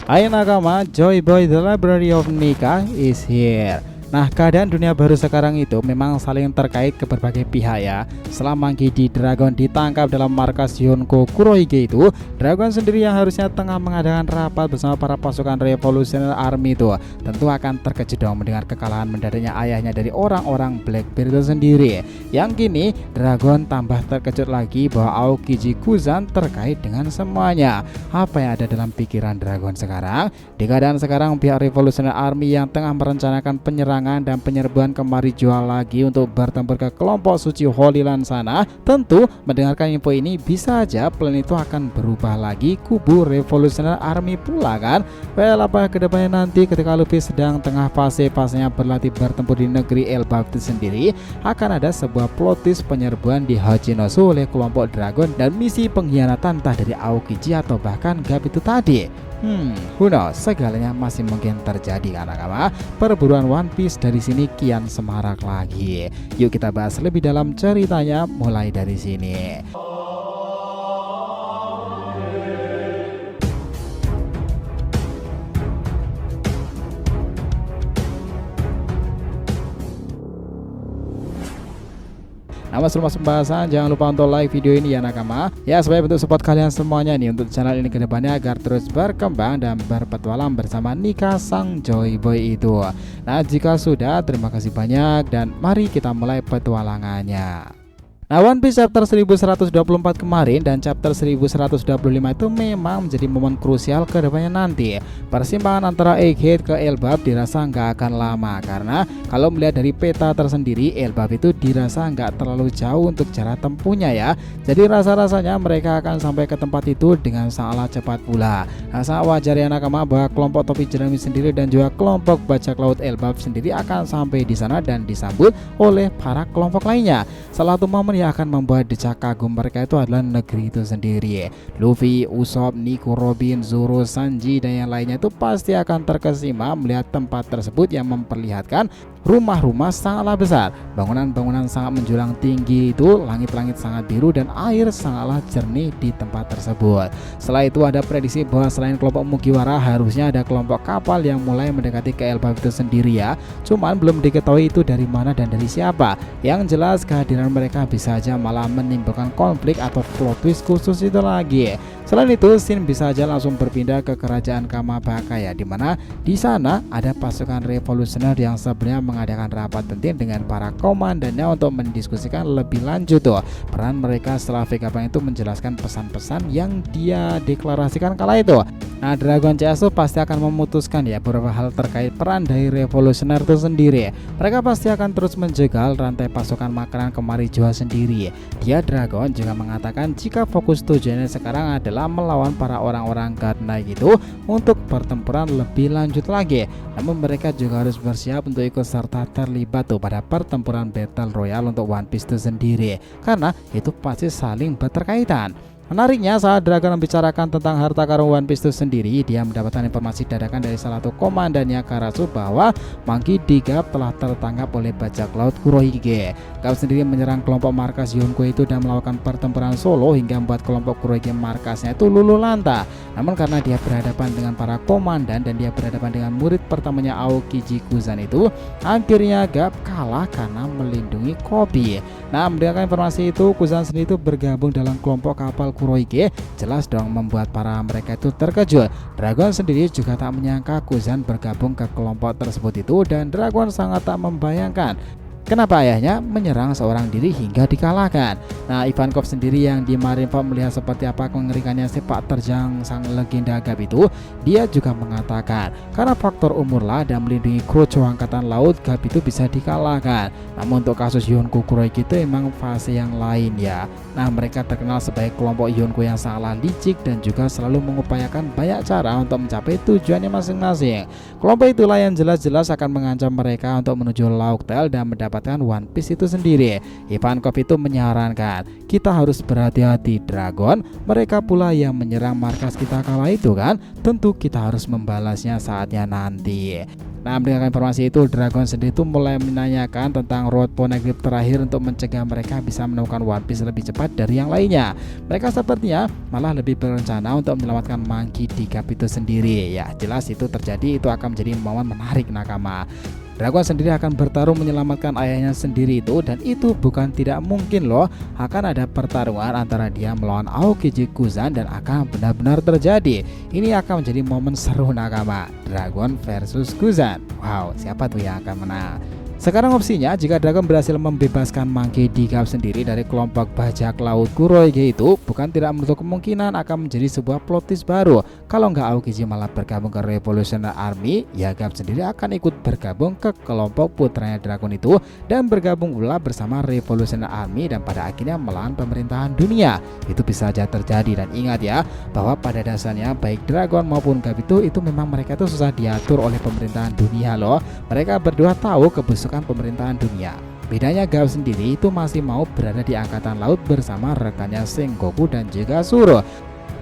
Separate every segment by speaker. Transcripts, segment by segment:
Speaker 1: Hai nakama, Joy Boy The Library of Nika is here. Nah, keadaan dunia baru sekarang itu memang saling terkait ke berbagai pihak ya. Selama Monkey D. Dragon ditangkap dalam markas Yonko Kurohige itu, Dragon sendiri yang harusnya tengah mengadakan rapat bersama para pasukan Revolutionary Army itu tentu akan terkejut dong mendengar kekalahan mendadaknya ayahnya dari orang-orang Blackbeard itu sendiri. Yang kini Dragon tambah terkejut lagi bahwa Aokiji Kuzan terkait dengan semuanya. Apa yang ada dalam pikiran Dragon sekarang? Di keadaan sekarang pihak Revolutionary Army yang tengah merencanakan penyerangan dan penyerbuan kemari jual lagi untuk bertempur ke kelompok suci Holy Land sana. Tentu mendengarkan info ini bisa aja plan itu akan berubah lagi kubu Revolutionary Army pula kan. Well, apa kedepannya nanti ketika Luffy sedang tengah fase-fasenya berlatih bertempur di negeri Elbaf itu sendiri, akan ada sebuah plot twist penyerbuan di Hachinosu oleh kelompok Dragon dan misi pengkhianatan entah dari Aokiji atau bahkan Garp itu tadi. Who knows, segalanya masih mungkin terjadi karena perburuan One Piece dari sini kian semarak lagi. Yuk kita bahas lebih dalam ceritanya mulai dari sini. Nama sebelum masuk pembahasan, jangan lupa untuk like video ini ya nakama. Ya, sebagai bentuk support kalian semuanya nih untuk channel ini ke depannya agar terus berkembang dan berpetualang bersama Nika sang Joy Boy itu. Nah, jika sudah, terima kasih banyak dan mari kita mulai petualangannya. Nah, One Piece chapter 1124 kemarin dan chapter 1125 itu memang menjadi momen krusial ke depannya nanti. Persimpangan antara Egghead ke Elbaf dirasa nggak akan lama karena kalau melihat dari peta tersendiri, Elbaf itu dirasa nggak terlalu jauh untuk jarak tempuhnya ya. Jadi rasa-rasanya mereka akan sampai ke tempat itu dengan sangatlah cepat pula. Nah, sangat wajar ya nakama bahwa kelompok topi jerami sendiri dan juga kelompok bajak laut Elbaf sendiri akan sampai di sana dan disambut oleh para kelompok lainnya. Salah satu momen yang akan membuat decak kagum mereka itu adalah negeri itu sendiri. Luffy, Usopp, Nico, Robin, Zoro, Sanji dan yang lainnya itu pasti akan terkesima melihat tempat tersebut yang memperlihatkan rumah-rumah sangatlah besar, bangunan-bangunan sangat menjulang tinggi itu, langit-langit sangat biru dan air sangatlah jernih di tempat tersebut. Setelah itu ada prediksi bahwa selain kelompok Mugiwara harusnya ada kelompok kapal yang mulai mendekati ke Elbaf itu sendiri ya. Cuman belum diketahui itu dari mana dan dari siapa. Yang jelas kehadiran mereka bisa aja malah menimbulkan konflik atau plot twist khusus itu lagi. Selain itu, Shin bisa aja langsung berpindah ke kerajaan Kamabaka ya, dimana di sana ada pasukan revolusioner yang sebenarnya mengadakan rapat penting dengan para komandannya untuk mendiskusikan lebih lanjut tuh peran mereka setelah Vegapunk itu menjelaskan pesan-pesan yang dia deklarasikan kala itu. Nah, Dragon CS itu pasti akan memutuskan ya beberapa hal terkait peran dari revolusioner itu sendiri. Mereka pasti akan terus menjegal rantai pasukan makanan kemari Joa sendiri. Dia Dragon juga mengatakan jika fokus tujuannya sekarang adalah melawan para orang-orang God Knight itu untuk pertempuran lebih lanjut lagi. Namun mereka juga harus bersiap untuk ikut serta terlibat tuh pada pertempuran Battle Royale untuk One Piece itu sendiri karena itu pasti saling berkaitan. Menariknya saat Dragon membicarakan tentang harta karun One Piece itu sendiri, dia mendapatkan informasi dadakan dari salah satu komandannya Karasu bahwa Monkey D. Garp telah tertangkap oleh bajak laut Kurohige. Garp sendiri menyerang kelompok markas Yonko itu dan melakukan pertempuran solo hingga membuat kelompok Kurohige markasnya itu luluh lantah. Namun karena dia berhadapan dengan para komandan dan dia berhadapan dengan murid pertamanya Aokiji Kuzan itu, akhirnya Garp kalah karena melindungi Kobe. Nah, mendengarkan informasi itu, Kuzan sendiri itu bergabung dalam kelompok kapal Kurohige, jelas dong membuat para mereka itu terkejut. Dragon sendiri juga tak menyangka Kuzan bergabung ke kelompok tersebut itu dan Dragon sangat tak membayangkan kenapa ayahnya menyerang seorang diri hingga dikalahkan. Nah, Ivankov sendiri yang di Marineford melihat seperti apa mengerikannya sepak terjang sang legenda Garp itu, dia juga mengatakan karena faktor umur lah dan melindungi kru cowok angkatan laut, Garp itu bisa dikalahkan. Namun untuk kasus Yonko Kurohige itu emang fase yang lain ya. Nah, mereka terkenal sebagai kelompok Yonko yang sangatlah licik dan juga selalu mengupayakan banyak cara untuk mencapai tujuannya masing-masing. Kelompok itulah yang jelas-jelas akan mengancam mereka untuk menuju Laughtale dan mendapatkan One Piece itu sendiri. Ivankov itu menyarankan kita harus berhati-hati Dragon, mereka pula yang menyerang markas kita kala itu kan, tentu kita harus membalasnya saatnya nanti. Nah, mendengarkan informasi itu, Dragon sendiri itu mulai menanyakan tentang road poneglyph terakhir untuk mencegah mereka bisa menemukan One Piece lebih cepat dari yang lainnya. Mereka sepertinya malah lebih berencana untuk menyelamatkan Monkey D. Cap itu sendiri. Ya, jelas itu terjadi, itu akan menjadi momen menarik nakama. Dragon sendiri akan bertarung menyelamatkan ayahnya sendiri itu, dan itu bukan tidak mungkin loh, akan ada pertarungan antara dia melawan Aokiji Kuzan dan akan benar-benar terjadi. Ini akan menjadi momen seru nakama, Dragon versus Kuzan. Wow, siapa tuh yang akan menang? Sekarang opsinya, jika Dragon berhasil membebaskan Monkey D. Cap sendiri dari kelompok bajak laut Kuroige itu, bukan tidak menutup kemungkinan akan menjadi sebuah plot twist baru. Kalau nggak Aokiji malah bergabung ke Revolutionary Army, ya Cap sendiri akan ikut bergabung ke kelompok putranya Dragon itu dan bergabung pula bersama Revolutionary Army dan pada akhirnya melawan pemerintahan dunia. Itu bisa saja terjadi, dan ingat ya, bahwa pada dasarnya baik Dragon maupun Cap itu memang mereka itu susah diatur oleh pemerintahan dunia loh. Mereka berdua tahu kebusukan pemerintahan dunia. Bedanya Gao sendiri itu masih mau berada di angkatan laut bersama rekannya Sengoku dan juga Zoro.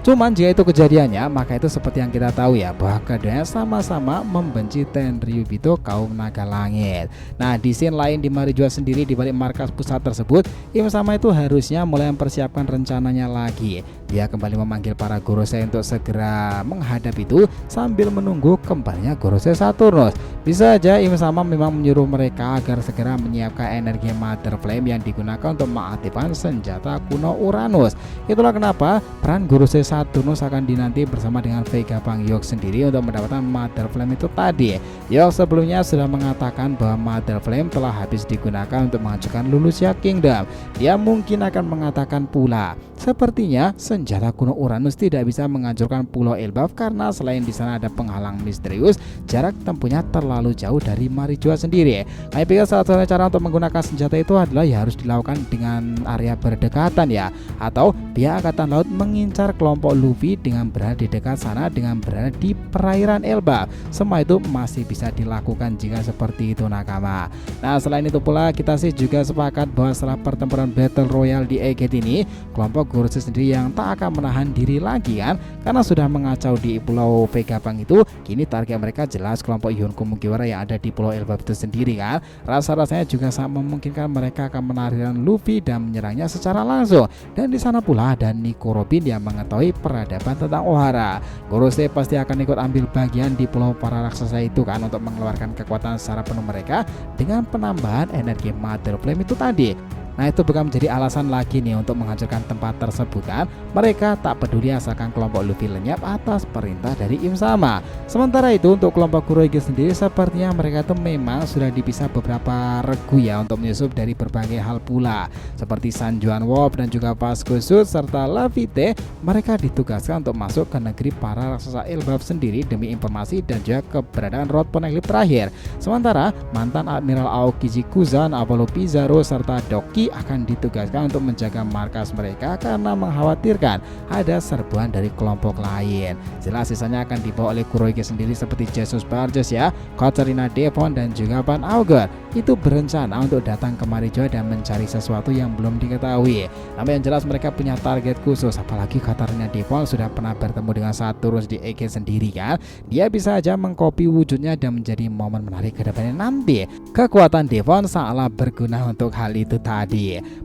Speaker 1: Cuman jika itu kejadiannya, maka itu seperti yang kita tahu ya, bahwa keduanya sama-sama membenci Tenryubito kaum naga langit. Nah, di scene lain di Marijua sendiri, di balik markas pusat tersebut, Im sama itu harusnya mulai mempersiapkan rencananya lagi. Dia kembali memanggil para Gorosei untuk segera menghadap itu sambil menunggu kembalinya Gorosei Saturnus. Bisa aja Im sama memang menyuruh mereka agar segera menyiapkan energi Mother Flame yang digunakan untuk mengaktifkan senjata kuno Uranus. Itulah kenapa peran Gorosei Saturnus akan dinanti bersama dengan Vegapunk Yok sendiri untuk mendapatkan Mother Flame itu tadi. Yok sebelumnya sudah mengatakan bahwa Mother Flame telah habis digunakan untuk menghancurkan Lulusia Kingdom. Dia mungkin akan mengatakan pula, sepertinya senjata kuno Uranus tidak bisa menghancurkan Pulau Elbaf karena selain di sana ada penghalang misterius, jarak tempuhnya terlalu jauh dari Marijua sendiri. Kami pikir salah satu cara untuk menggunakan senjata itu adalah ya harus dilakukan dengan area berdekatan ya, atau pihak angkatan laut mengincar kelompok Luffy dengan berada di dekat sana dengan berada di perairan Elbaf. Semua itu masih bisa dilakukan jika seperti itu nakama. Nah, selain itu pula kita sih juga sepakat bahwa setelah pertempuran Battle Royale di Egghead ini, kelompok Gorosei sendiri yang tak akan menahan diri lagi kan, karena sudah mengacau di Pulau Vegapunk itu. Kini target mereka jelas kelompok Yonko Mugiwara yang ada di Pulau Elbaf itu sendiri kan. Rasa-rasanya juga sangat memungkinkan mereka akan menarikan Luffy dan menyerangnya secara langsung. Dan di sana pula ada Nico Robin yang mengetahui peradaban tentang Ohara. Gorosei pasti akan ikut ambil bagian di pulau para raksasa itu kan, untuk mengeluarkan kekuatan secara penuh mereka dengan penambahan energi Mother Flame itu tadi. Nah, itu bukan menjadi alasan lagi nih untuk menghancurkan tempat tersebut kan. Mereka tak peduli asalkan kelompok Luffy lenyap atas perintah dari Im sama. Sementara itu untuk kelompok Kuroige sendiri, sepertinya mereka itu memang sudah dipisah beberapa regu ya untuk menyusup dari berbagai hal pula. Seperti Sanjuan Wolf dan juga Vasco Sud serta Lafite, mereka ditugaskan untuk masuk ke negeri para raksasa Elbaf sendiri demi informasi dan juga keberadaan road poneglyph terakhir. Sementara mantan Admiral Aokiji Kuzan, Apollo Pizarro serta Doki akan ditugaskan untuk menjaga markas mereka karena mengkhawatirkan ada serbuan dari kelompok lain. Jelas sisanya akan dibawa oleh Kuroige sendiri seperti Jesus Barges ya, Katarina Devon dan juga Van Augur. Itu berencana untuk datang ke Marijua dan mencari sesuatu yang belum diketahui. Namun yang jelas mereka punya target khusus, apalagi Katarina Devon sudah pernah bertemu dengan Saturnus di Egghead sendiri kan. Dia bisa aja mengcopy wujudnya dan menjadi momen menarik ke depannya nanti. Kekuatan Devon sangatlah berguna untuk hal itu tadi.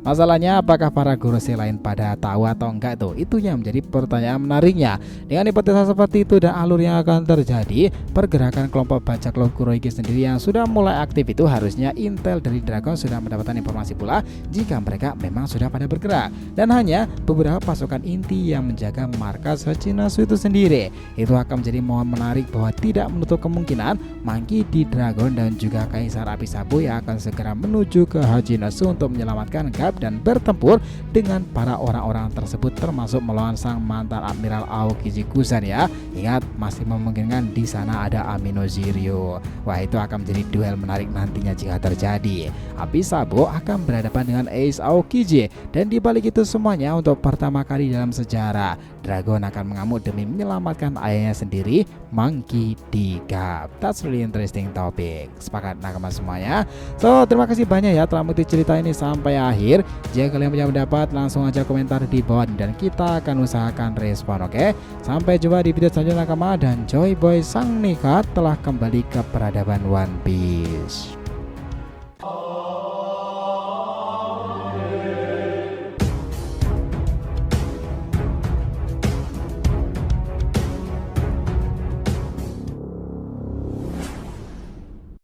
Speaker 1: Masalahnya apakah para Gorosei lain pada tahu atau enggak tuh? Itu yang menjadi pertanyaan menariknya. Dengan hipotesa seperti itu dan alur yang akan terjadi, pergerakan kelompok bajak laut Kuroige sendiri yang sudah mulai aktif itu harusnya intel dari Dragon sudah mendapatkan informasi pula jika mereka memang sudah pada bergerak. Dan hanya beberapa pasukan inti yang menjaga markas Hachinosu itu sendiri. Itu akan menjadi momen menarik bahwa tidak menutup kemungkinan Monkey D. Dragon dan juga Kaisar Api Sabu yang akan segera menuju ke Hachinosu untuk menyelamatkan Gap dan bertempur dengan para orang-orang tersebut, termasuk melawan sang mantan Admiral Aokiji Kuzan ya. Ingat, masih memungkinkan di sana ada Amino Ziryo. Wah, itu akan menjadi duel menarik nantinya jika terjadi. Api Sabu akan berhadapan dengan Ace Aokiji, dan dibalik itu semuanya untuk pertama kali dalam sejarah, Dragon akan mengamuk demi menyelamatkan ayahnya sendiri, Monkey D. Cup. That's really interesting topic. Sepakat nakama semuanya? So, terima kasih banyak ya telah mengikuti cerita ini sampai akhir. Jika kalian punya pendapat, langsung aja komentar di bawah dan kita akan usahakan respon, oke? Sampai jumpa di video selanjutnya nakama, dan Joy Boy Sang Nika telah kembali ke peradaban One Piece.